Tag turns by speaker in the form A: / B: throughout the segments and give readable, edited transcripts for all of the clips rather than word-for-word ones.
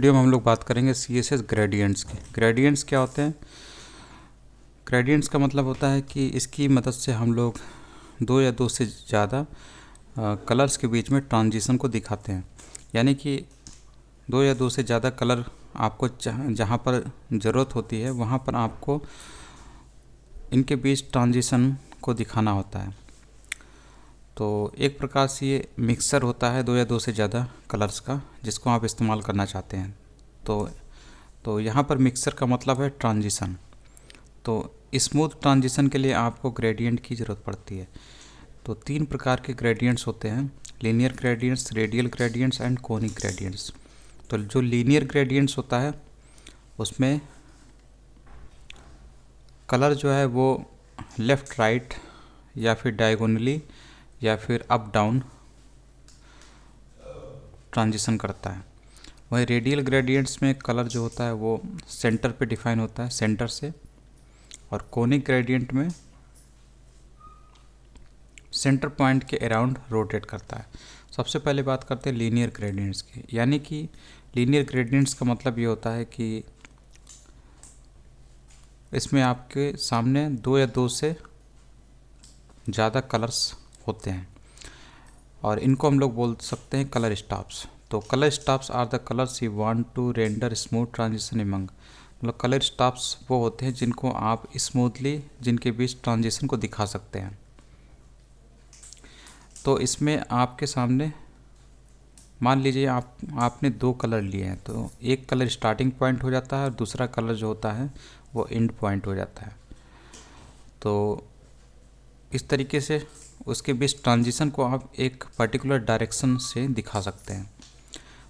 A: Video में हम लोग बात करेंगे CSS ग्रेडियंट्स की। ग्रेडियंट्स क्या होते हैं? ग्रेडियंट्स का मतलब होता है कि इसकी मदद से हम लोग दो या दो से ज़्यादा कलर्स के बीच में ट्रांजिशन को दिखाते हैं। यानी कि दो या दो से ज़्यादा कलर आपको जहाँ पर ज़रूरत होती है वहाँ पर आपको इनके बीच ट्रांजिशन को दिखाना होता है। तो एक प्रकार से ये मिक्सर होता है दो या दो से ज़्यादा कलर्स का, जिसको आप इस्तेमाल करना चाहते हैं। तो यहाँ पर मिक्सर का मतलब है ट्रांजिशन। तो स्मूथ ट्रांजिशन के लिए आपको ग्रेडियंट की ज़रूरत पड़ती है। तो तीन प्रकार के ग्रेडियंट्स होते हैं: linear gradients, radial gradients and conic gradients. तो जो लीनियर ग्रेडियंट्स होता है उसमें कलर जो है वो लेफ़्ट राइट या फिर डायगोनली या फिर अप डाउन ट्रांजिशन करता है। वही रेडियल ग्रेडियंट्स में कलर जो होता है वो सेंटर पे डिफाइन होता है, सेंटर से। और कोनिक ग्रेडियंट में सेंटर पॉइंट के अराउंड रोटेट करता है। सबसे पहले बात करते हैं लीनियर ग्रेडियंट्स की। यानी कि लीनियर ग्रेडियंट्स का मतलब ये होता है कि इसमें आपके सामने दो या दो से ज़्यादा कलर्स होते हैं और इनको हम लोग बोल सकते हैं कलर स्टॉप्स। तो colour stops are the colours you want to render smooth transition among. मतलब कलर स्टॉप्स वो होते हैं जिनको आप स्मूथली, जिनके बीच ट्रांजिशन को दिखा सकते हैं। तो इसमें आपके सामने मान लीजिए आपने दो कलर लिए हैं, तो एक कलर स्टार्टिंग पॉइंट हो जाता है और दूसरा कलर जो होता है वो एंड पॉइंट हो जाता है। तो इस तरीके से उसके बीच ट्रांजिशन को आप एक पर्टिकुलर डायरेक्शन से दिखा सकते हैं।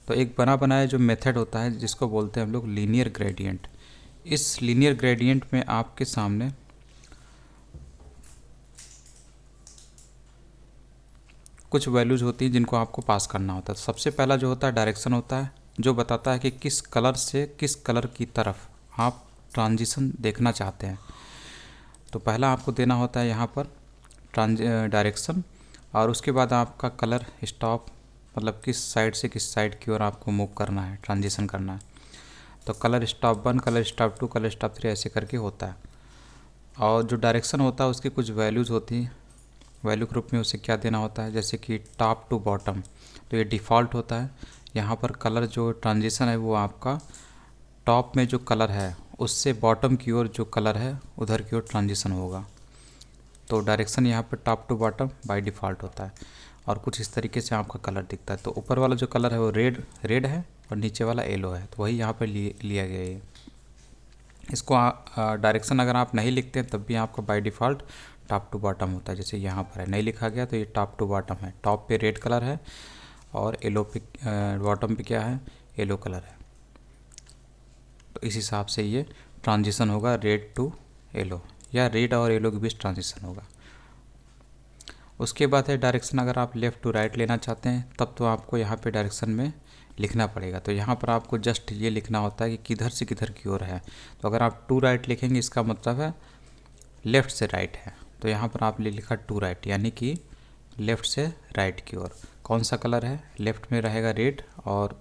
A: तो एक बना बनाया जो मेथड होता है जिसको बोलते हैं हम लोग लीनियर ग्रेडियंट। इस लीनियर ग्रेडियंट में आपके सामने कुछ वैल्यूज होती हैं जिनको आपको पास करना होता है। सबसे पहला जो होता है डायरेक्शन होता है, जो बताता है कि किस कलर से किस कलर की तरफ आप ट्रांजिशन देखना चाहते हैं। तो पहला आपको देना होता है यहाँ पर डायरेक्शन, और उसके बाद आपका कलर स्टॉप, मतलब किस साइड से किस साइड की ओर आपको मूव करना है, ट्रांजिशन करना है। तो colour stop 1, colour stop 2, colour stop 3 ऐसे करके होता है। और जो डायरेक्शन होता है उसकी कुछ वैल्यूज़ होती हैं। वैल्यू ग्रुप में उसे क्या देना होता है, जैसे कि टॉप टू बॉटम। तो ये डिफ़ॉल्ट होता है। यहाँ पर कलर जो ट्रांजिशन है वो आपका टॉप में जो कलर है उससे बॉटम की ओर जो कलर है उधर की ओर ट्रांजिशन होगा। तो डायरेक्शन यहाँ पर top to bottom by default होता है और कुछ इस तरीके से आपका कलर दिखता है। तो ऊपर वाला जो कलर है वो रेड है और नीचे वाला येलो है, तो वही यहाँ पर लिया गया है। इसको डायरेक्शन अगर आप नहीं लिखते हैं तब भी आपका by default top to bottom होता है। जैसे यहाँ पर है, नहीं लिखा गया तो ये टॉप टू बॉटम है। टॉप पे रेड कलर है और येलो पे, बॉटम पे क्या है, येलो कलर है। तो इस हिसाब से ये ट्रांजिशन होगा रेड टू येलो, या रेड और येलो के बीच ट्रांजिशन होगा। उसके बाद है डायरेक्शन। अगर आप लेफ़्ट टू राइट लेना चाहते हैं तब तो आपको यहाँ पे डायरेक्शन में लिखना पड़ेगा। तो यहाँ पर आपको जस्ट ये लिखना होता है कि किधर से किधर की ओर है। तो अगर आप टू राइट लिखेंगे इसका मतलब है लेफ़्ट से राइट है। तो यहाँ पर आपने लिखा टू राइट, यानी कि लेफ़्ट से राइट की ओर। कौन सा कलर है, लेफ़्ट में रहेगा रेड और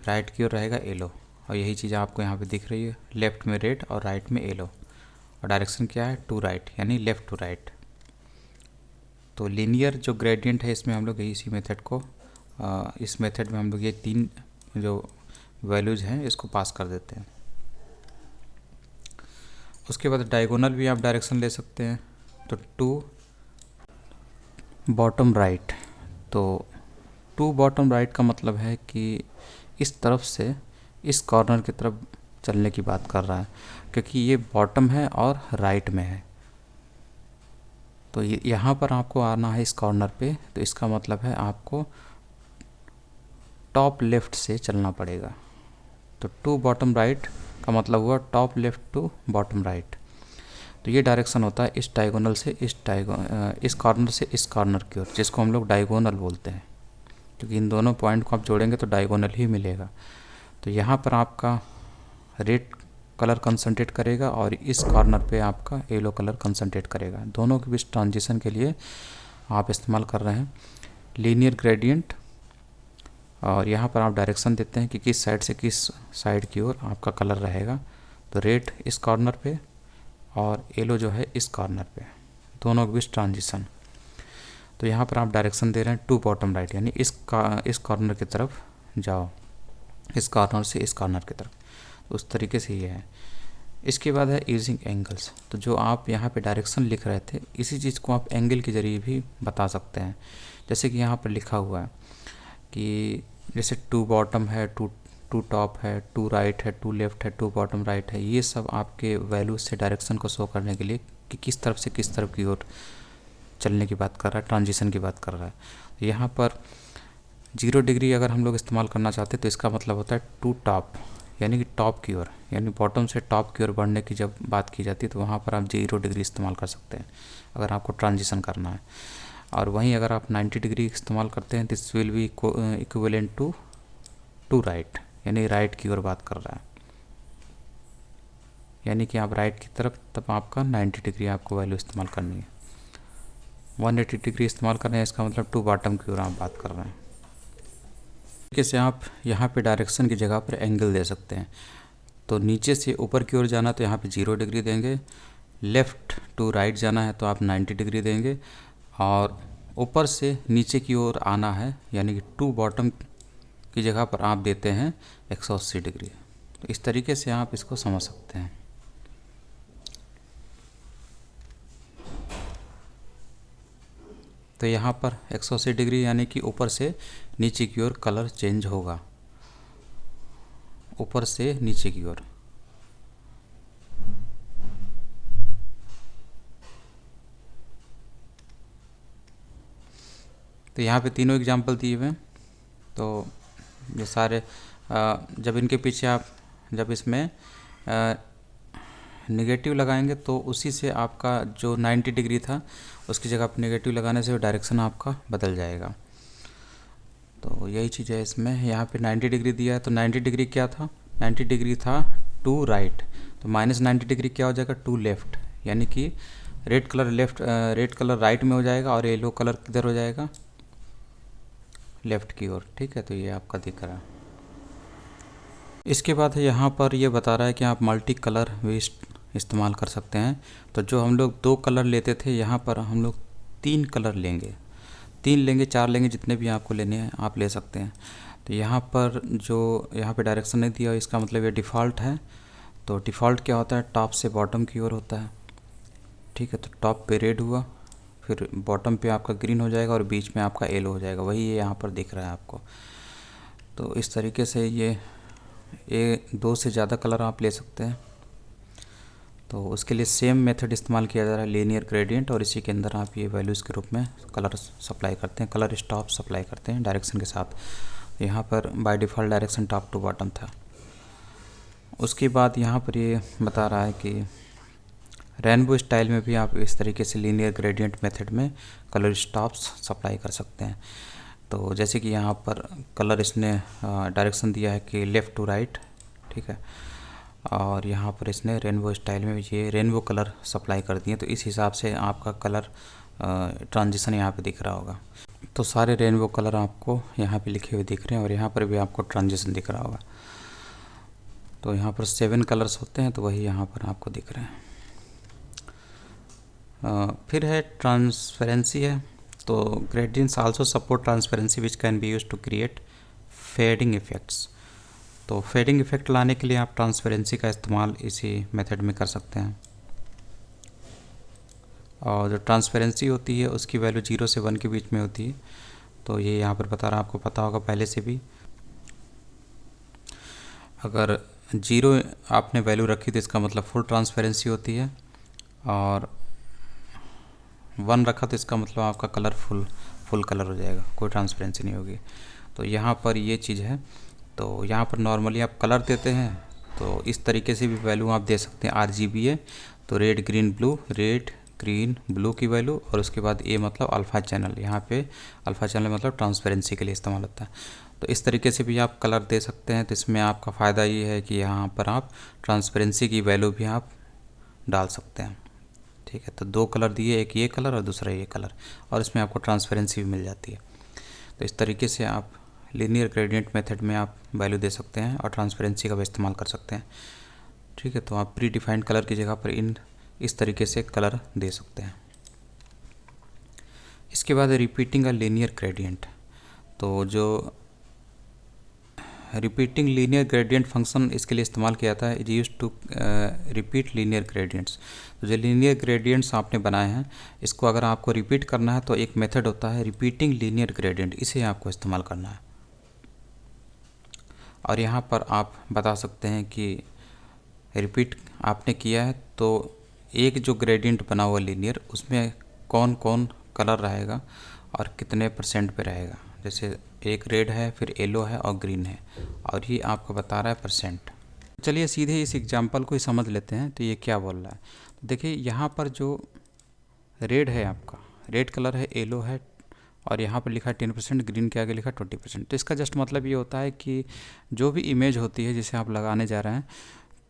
A: राइट की ओर रहेगा येलो। और यही चीज़ आपको यहाँ पे दिख रही है, लेफ़्ट में रेड और राइट में येलो। और डायरेक्शन क्या है, टू राइट, यानी लेफ़्ट टू राइट। तो लीनियर जो ग्रेडियंट है इसमें हम लोग इसी मेथड को इस मेथड में हम लोग ये तीन जो वैल्यूज़ हैं इसको पास कर देते हैं। उसके बाद डायगोनल भी आप डायरेक्शन ले सकते हैं। तो टू बॉटम राइट। तो टू बॉटम राइट का मतलब है कि इस तरफ से इस कॉर्नर की तरफ चलने की बात कर रहा है, क्योंकि ये बॉटम है और राइट में है। तो यहाँ पर आपको आना है इस कॉर्नर पे, तो इसका मतलब है आपको टॉप लेफ़्ट से चलना पड़ेगा। तो टू बॉटम राइट का मतलब हुआ top left to bottom right. तो ये डायरेक्शन होता है इस डायगोनल से इस कॉर्नर से इस कॉर्नर की ओर, जिसको हम लोग डायगोनल बोलते हैं, क्योंकि इन दोनों पॉइंट को आप जोड़ेंगे तो डायगोनल ही मिलेगा। तो यहाँ पर आपका रेड कलर कंसंट्रेट करेगा और इस कॉर्नर पे आपका येलो कलर कंसंट्रेट करेगा। दोनों के बीच ट्रांजिशन के लिए आप इस्तेमाल कर रहे हैं लीनियर ग्रेडियंट। और यहाँ पर आप डायरेक्शन देते हैं कि किस साइड से किस साइड की ओर आपका कलर रहेगा। तो रेड इस कॉर्नर पे और येलो जो है इस कॉर्नर पे, दोनों के बीच ट्रांजिशन। तो यहाँ पर आप डायरेक्शन दे रहे हैं टू बॉटम राइट, यानी इस कॉर्नर की तरफ जाओ, इस कॉर्नर से इस कॉर्नर की तरफ। तो उस तरीके से ये है। इसके बाद है यूजिंग एंगल्स। तो जो आप यहाँ पे डायरेक्शन लिख रहे थे, इसी चीज़ को आप एंगल के ज़रिए भी बता सकते हैं। जैसे कि यहाँ पर लिखा हुआ है कि जैसे टू बॉटम है, टू टॉप है, टू राइट है, टू लेफ़्ट है, टू बॉटम राइट है। ये सब आपके वैल्यूज से डायरेक्शन को शो करने के लिए कि किस तरफ से किस तरफ की ओर चलने की बात कर रहा है, ट्रांजिशन की बात कर रहा है। तो यहाँ पर 0 डिग्री अगर हम लोग इस्तेमाल करना चाहते हैं तो इसका मतलब होता है टू टॉप, यानी कि टॉप की ओर, यानी बॉटम से टॉप की ओर बढ़ने की जब बात की जाती है तो वहाँ पर आप 0 डिग्री इस्तेमाल कर सकते हैं अगर आपको ट्रांजिशन करना है। और वहीं अगर आप 90 डिग्री इस्तेमाल करते हैं, this will be equivalent to to right, यानी राइट की ओर बात कर रहा है, यानी कि आप राइट की तरफ, तब आपका 90 डिग्री आपको वैल्यू इस्तेमाल करनी है। 180 डिग्री इस्तेमाल कर रहे हैं, इसका मतलब टू बॉटम की ओर आप बात कर रहे हैं। से आप यहाँ पे डायरेक्शन की जगह पर एंगल दे सकते हैं। तो नीचे से ऊपर की ओर जाना तो यहाँ पे 0 डिग्री देंगे, लेफ़्ट टू राइट जाना है तो आप 90 डिग्री देंगे, और ऊपर से नीचे की ओर आना है यानी कि टू बॉटम की जगह पर आप देते हैं 180 डिग्री। तो इस तरीके से आप इसको समझ सकते हैं। तो यहाँ पर 180 डिग्री यानी कि ऊपर से नीचे की ओर कलर चेंज होगा, ऊपर से नीचे की ओर। तो यहाँ पे तीनों एग्जाम्पल दिए हुए हैं। तो ये सारे जब इनके पीछे आप जब इसमें नेगेटिव लगाएंगे तो उसी से आपका जो 90 डिग्री था उसकी जगह पर नेगेटिव लगाने से डायरेक्शन आपका बदल जाएगा। तो यही चीज़ है इसमें। यहाँ पे 90 डिग्री दिया है तो 90 डिग्री क्या था, 90 डिग्री था टू राइट, तो -90 डिग्री क्या हो जाएगा, टू लेफ़्ट, यानी कि रेड कलर राइट में हो जाएगा और येलो कलर किधर हो जाएगा, लेफ़्ट की ओर। ठीक है, तो ये आपका दिख रहा है। इसके बाद है यहाँ पर ये बता रहा है कि आप मल्टी कलर भी इस्तेमाल कर सकते हैं। तो जो हम लोग 2 कलर लेते थे, यहाँ पर हम लोग 3 कलर लेंगे, 3 लेंगे, 4 लेंगे, जितने भी आपको लेने हैं आप ले सकते हैं। तो यहाँ पर जो यहाँ पे डायरेक्शन नहीं दिया, इसका मतलब ये डिफ़ॉल्ट है। तो डिफ़ॉल्ट क्या होता है, टॉप से बॉटम की ओर होता है। ठीक है, तो टॉप पे रेड हुआ, फिर बॉटम पे आपका ग्रीन हो जाएगा और बीच में आपका येलो हो जाएगा, वही ये यहाँ पर दिख रहा है आपको। तो इस तरीके से ये 2 से ज़्यादा कलर आप ले सकते हैं। तो उसके लिए सेम मेथड इस्तेमाल किया जा रहा है, लीनियर ग्रेडियंट, और इसी के अंदर आप ये वैल्यूज़ के रूप में कलर सप्लाई करते हैं, कलर स्टॉप सप्लाई करते हैं डायरेक्शन के साथ। यहाँ पर by default direction top to bottom था। उसके बाद यहाँ पर ये बता रहा है कि रेनबो स्टाइल में भी आप इस तरीके से लीनियर ग्रेडियंट मेथड में कलर स्टॉप्स सप्लाई कर सकते हैं। तो जैसे कि यहाँ पर कलर इसने डायरेक्शन दिया है कि लेफ़्ट टू राइट, ठीक है, और यहाँ पर इसने रेनबो स्टाइल में ये रेनबो कलर सप्लाई कर दिए। तो इस हिसाब से आपका कलर ट्रांजिशन यहाँ पे दिख रहा होगा। तो सारे रेनबो कलर आपको यहाँ पे लिखे हुए दिख रहे हैं और यहाँ पर भी आपको ट्रांजिशन दिख रहा होगा। तो यहाँ पर 7 कलर्स होते हैं, तो वही यहाँ पर आपको दिख रहे हैं। फिर है ट्रांसपेरेंसी है। तो gradients also support transparency which can be use to create fading effects. तो फेडिंग इफ़ेक्ट लाने के लिए आप ट्रांसपेरेंसी का इस्तेमाल इसी मेथड में कर सकते हैं। और जो ट्रांसपेरेंसी होती है उसकी वैल्यू 0 से 1 के बीच में होती है। तो ये यहाँ पर बता रहा, आपको पता होगा पहले से भी। अगर 0 आपने वैल्यू रखी तो इसका मतलब फुल ट्रांसपेरेंसी होती है, और 1 रखा तो इसका मतलब आपका कलर फुल कलर हो जाएगा, कोई ट्रांसपेरेंसी नहीं होगी। तो यहाँ पर ये चीज़ है। तो यहाँ पर नॉर्मली आप कलर देते हैं तो इस तरीके से भी वैल्यू आप दे सकते हैं। RGBA, तो रेड ग्रीन ब्लू की वैल्यू, और उसके बाद ए मतलब अल्फ़ा चैनल। यहाँ पे अल्फ़ा चैनल मतलब ट्रांसपेरेंसी के लिए इस्तेमाल होता है। तो इस तरीके से भी आप कलर दे सकते हैं। तो इसमें आपका फ़ायदा ये है कि यहाँ पर आप ट्रांसपेरेंसी की वैल्यू भी आप डाल सकते हैं। ठीक है, तो 2 कलर दिए, एक ये कलर और दूसरा ये कलर, और इसमें आपको ट्रांसपेरेंसी भी मिल जाती है। तो इस तरीके से आप लीनियर ग्रेडियंट मेथड में आप वैल्यू दे सकते हैं और ट्रांसपेरेंसी का भी इस्तेमाल कर सकते हैं। ठीक है, तो आप प्री डिफाइंड कलर की जगह पर इस तरीके से कलर दे सकते हैं। इसके बाद रिपीटिंग अ लीनियर ग्रेडियंट। तो जो रिपीटिंग लीनियर ग्रेडियंट फंक्शन इसके लिए इस्तेमाल किया था, it use to repeat linear gradients. तो जो लीनियर ग्रेडियंट्स आपने बनाए हैं, इसको अगर आपको रिपीट करना है तो एक मेथड होता है रिपीटिंग लीनियर ग्रेडियंट, इसे आपको इस्तेमाल करना है। और यहाँ पर आप बता सकते हैं कि रिपीट आपने किया है तो एक जो ग्रेडियंट बना हुआ लीनियर, उसमें कौन कौन कलर रहेगा और कितने परसेंट पे रहेगा। जैसे एक रेड है, फिर येलो है और ग्रीन है, और ये आपको बता रहा है परसेंट। चलिए सीधे इस एग्जांपल को ही समझ लेते हैं, तो ये क्या बोल रहा है। तो देखिए यहाँ पर जो रेड है, आपका रेड कलर है, येलो है, और यहाँ पर लिखा है 10%, ग्रीन के आगे लिखा 20%। तो इसका जस्ट मतलब ये होता है कि जो भी इमेज होती है जिसे आप लगाने जा रहे हैं,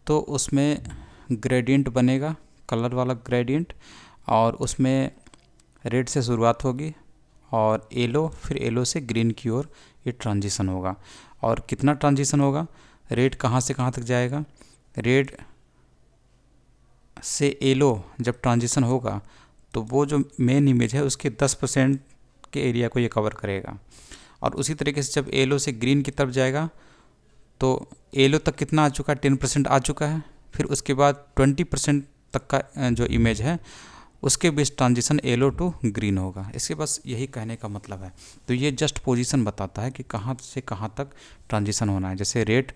A: तो उसमें ग्रेडियंट बनेगा, कलर वाला ग्रेडियंट, और उसमें रेड से शुरुआत होगी और येलो, फिर येलो से ग्रीन की ओर ये ट्रांजिशन होगा। और कितना ट्रांजिशन होगा, रेड कहाँ से कहाँ तक जाएगा, रेड से येलो जब ट्रांजिशन होगा तो वो जो मेन इमेज है उसके 10% के एरिया को ये कवर करेगा। और उसी तरीके से जब येलो से ग्रीन की तरफ जाएगा तो येलो तक कितना आ चुका है, 10% आ चुका है। फिर उसके बाद 20% तक का जो इमेज है उसके बीच ट्रांजिशन येलो टू ग्रीन होगा। इसके बस यही कहने का मतलब है। तो ये जस्ट पोजीशन बताता है कि कहाँ से कहाँ तक ट्रांजिशन होना है। जैसे रेड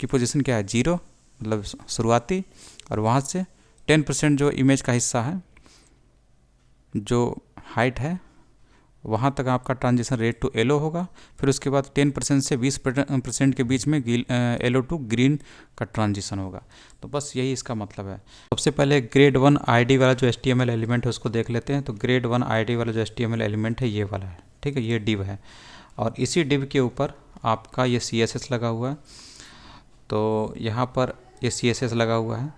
A: की पोजीशन क्या है, 0 मतलब शुरुआती, और वहाँ से 10% जो इमेज का हिस्सा है, जो हाइट है, वहाँ तक आपका ट्रांजिशन रेड टू येलो होगा। फिर उसके बाद 10% से 20% के बीच में येलो टू ग्रीन का ट्रांजिशन होगा। तो बस यही इसका मतलब है। सबसे पहले ग्रेड 1 आईडी वाला जो HTML एलिमेंट है उसको देख लेते हैं। तो ग्रेड 1 आईडी वाला जो HTML एलिमेंट है ये वाला है, ठीक है, ये डिव है, और इसी डिव के ऊपर आपका ये CSS लगा हुआ है। तो यहाँ पर ये CSS लगा हुआ है।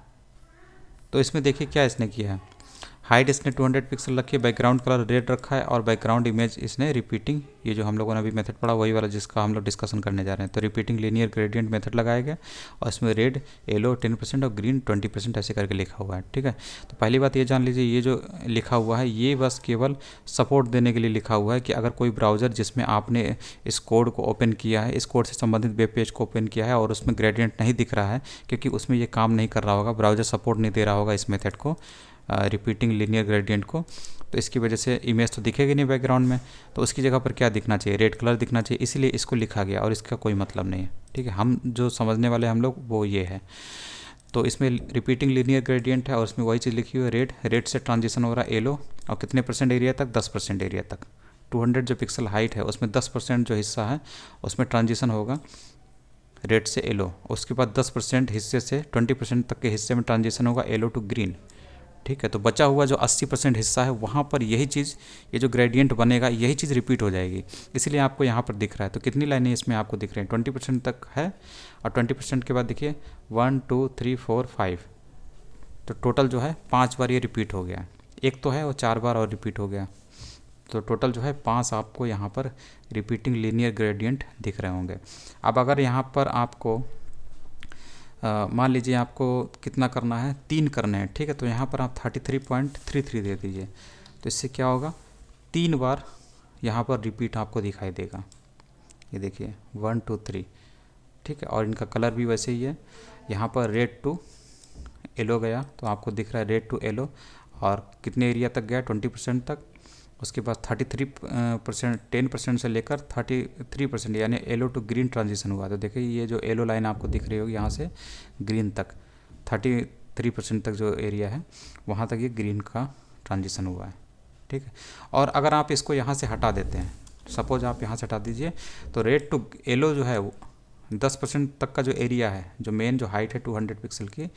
A: तो इसमें देखिए क्या इसने किया है, हाइट इसने 200 पिक्सल रखी है, बैकग्राउंड कलर रेड रखा है, और बैकग्राउंड इमेज इसने रिपीटिंग, ये जो हम लोगों ने अभी मेथड पढ़ा वही वाला जिसका हम लोग डिस्कशन करने जा रहे हैं। तो रिपीटिंग लीनियर ग्रेडियंट मेथड लगाया गया, और इसमें रेड, येलो 10% और ग्रीन 20% ऐसे करके लिखा हुआ है। ठीक है, तो पहली बात ये जान लीजिए, ये जो लिखा हुआ है ये बस केवल सपोर्ट देने के लिए लिखा हुआ है कि अगर कोई ब्राउज़र जिसमें आपने इस कोड को ओपन किया है, इस कोड से संबंधित वेब पेज को ओपन किया है और उसमें ग्रेडियंट नहीं दिख रहा है, क्योंकि उसमें ये काम नहीं कर रहा होगा, ब्राउज़र सपोर्ट नहीं दे रहा होगा इस मेथड को, रिपीटिंग लीनियर ग्रेडियंट को, तो इसकी वजह से इमेज तो दिखेगी नहीं बैकग्राउंड में। तो उसकी जगह पर क्या दिखना चाहिए, रेड कलर दिखना चाहिए, इसीलिए इसको लिखा गया, और इसका कोई मतलब नहीं है। ठीक है, हम जो समझने वाले हम लोग वो ये है। तो इसमें रिपीटिंग लीनियर ग्रेडियंट है और उसमें वही चीज़ लिखी हुई है, रेड, रेड से ट्रांजिशन हो रहा है येलो, और कितने % एरिया तक, 10% एरिया तक। 200 जो पिक्सल हाइट है उसमें 10% जो हिस्सा है उसमें ट्रांजिशन होगा रेड से येलो। उसके बाद 10% हिस्से से 20% तक के हिस्से में ट्रांजिशन होगा येलो टू ग्रीन। ठीक है, तो बचा हुआ जो 80% हिस्सा है वहाँ पर यही चीज़, ये जो ग्रेडियंट बनेगा यही चीज़ रिपीट हो जाएगी, इसलिए आपको यहाँ पर दिख रहा है। तो कितनी लाइनें इसमें आपको दिख रही हैं, 20% तक है, और 20% के बाद देखिए 1 2 3 4 5, तो टोटल जो है 5 बार ये रिपीट हो गया। एक तो है और 4 बार और रिपीट हो गया, तो टोटल जो है 5 आपको यहाँ पर रिपीटिंग लीनियर ग्रेडियंट दिख रहे होंगे। अब अगर यहाँ पर आपको मान लीजिए आपको कितना करना है, 3 करने हैं, ठीक है, तो यहाँ पर आप 33.33 दे दीजिए। तो इससे क्या होगा, 3 बार यहाँ पर रिपीट आपको दिखाई देगा। ये देखिए 1 2 3, ठीक है, और इनका कलर भी वैसे ही है। यहाँ पर रेड टू येलो गया तो आपको दिख रहा है रेड टू येलो, और कितने एरिया तक गया, 20% तक। उसके बाद 33%, 10% से लेकर 33%, यानी येलो टू ग्रीन ट्रांजिशन हुआ। तो देखिए ये जो येलो लाइन आपको दिख रही होगी यहाँ से ग्रीन तक, 33% तक जो एरिया है वहाँ तक ये ग्रीन का ट्रांजिशन हुआ है। ठीक है, और अगर आप इसको यहाँ से हटा देते हैं, सपोज आप यहाँ से हटा दीजिए, तो रेड टू येलो जो है वो 10% तक का जो एरिया है, जो मेन जो हाइट है 200 पिक्सल की,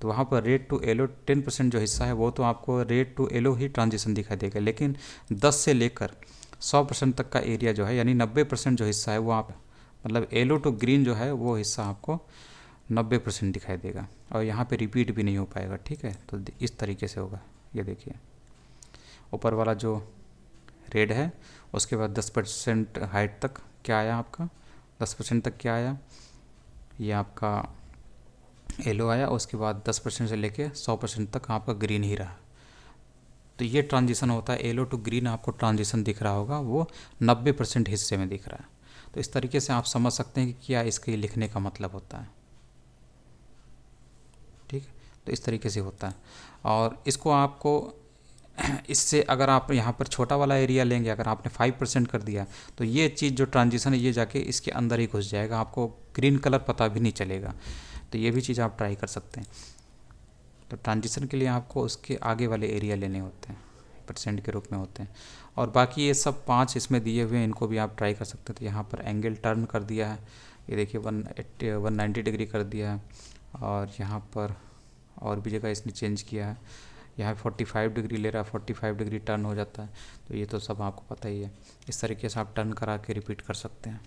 A: तो वहाँ पर रेड टू येलो 10% जो हिस्सा है वो तो आपको रेड टू येलो ही ट्रांजिशन दिखाई देगा, लेकिन 10 से लेकर 100% तक का एरिया जो है, यानी 90% जो हिस्सा है वो आप, मतलब येलो टू ग्रीन जो है वो हिस्सा आपको 90% दिखाई देगा, और यहाँ पे रिपीट भी नहीं हो पाएगा। ठीक है, तो इस तरीके से होगा। ये देखिए ऊपर वाला जो रेड है उसके बाद 10% हाइट तक क्या आया आपका, 10% तक क्या आया, ये आपका येलो आया, उसके बाद 10% से लेके 100% तक आपका ग्रीन ही रहा। तो ये ट्रांजिशन होता है, येलो टू ग्रीन आपको ट्रांजिशन दिख रहा होगा, वो 90% हिस्से में दिख रहा है। तो इस तरीके से आप समझ सकते हैं कि क्या इसके लिखने का मतलब होता है। ठीक है, तो इस तरीके से होता है। और इसको आपको इससे अगर आप यहाँ पर छोटा वाला एरिया लेंगे, अगर आपने 5% कर दिया तो ये चीज़ जो ट्रांजिशन है ये जाके इसके अंदर ही घुस जाएगा, आपको ग्रीन कलर पता भी नहीं चलेगा। तो ये भी चीज़ आप ट्राई कर सकते हैं। तो ट्रांजिशन के लिए आपको उसके आगे वाले एरिया लेने होते हैं, परसेंट के रूप में होते हैं। और बाकी ये सब 5 इसमें दिए हुए हैं, इनको भी आप ट्राई कर सकते हैं। तो यहाँ पर एंगल टर्न कर दिया है, ये देखिए 190 डिग्री कर दिया है। और यहाँ पर और भी जगह इसने चेंज किया है, यहाँ 45 डिग्री ले रहा है, 45 डिग्री टर्न हो जाता है। तो ये तो सब आपको पता ही है। इस तरीके से आप टर्न करा के रिपीट कर सकते हैं।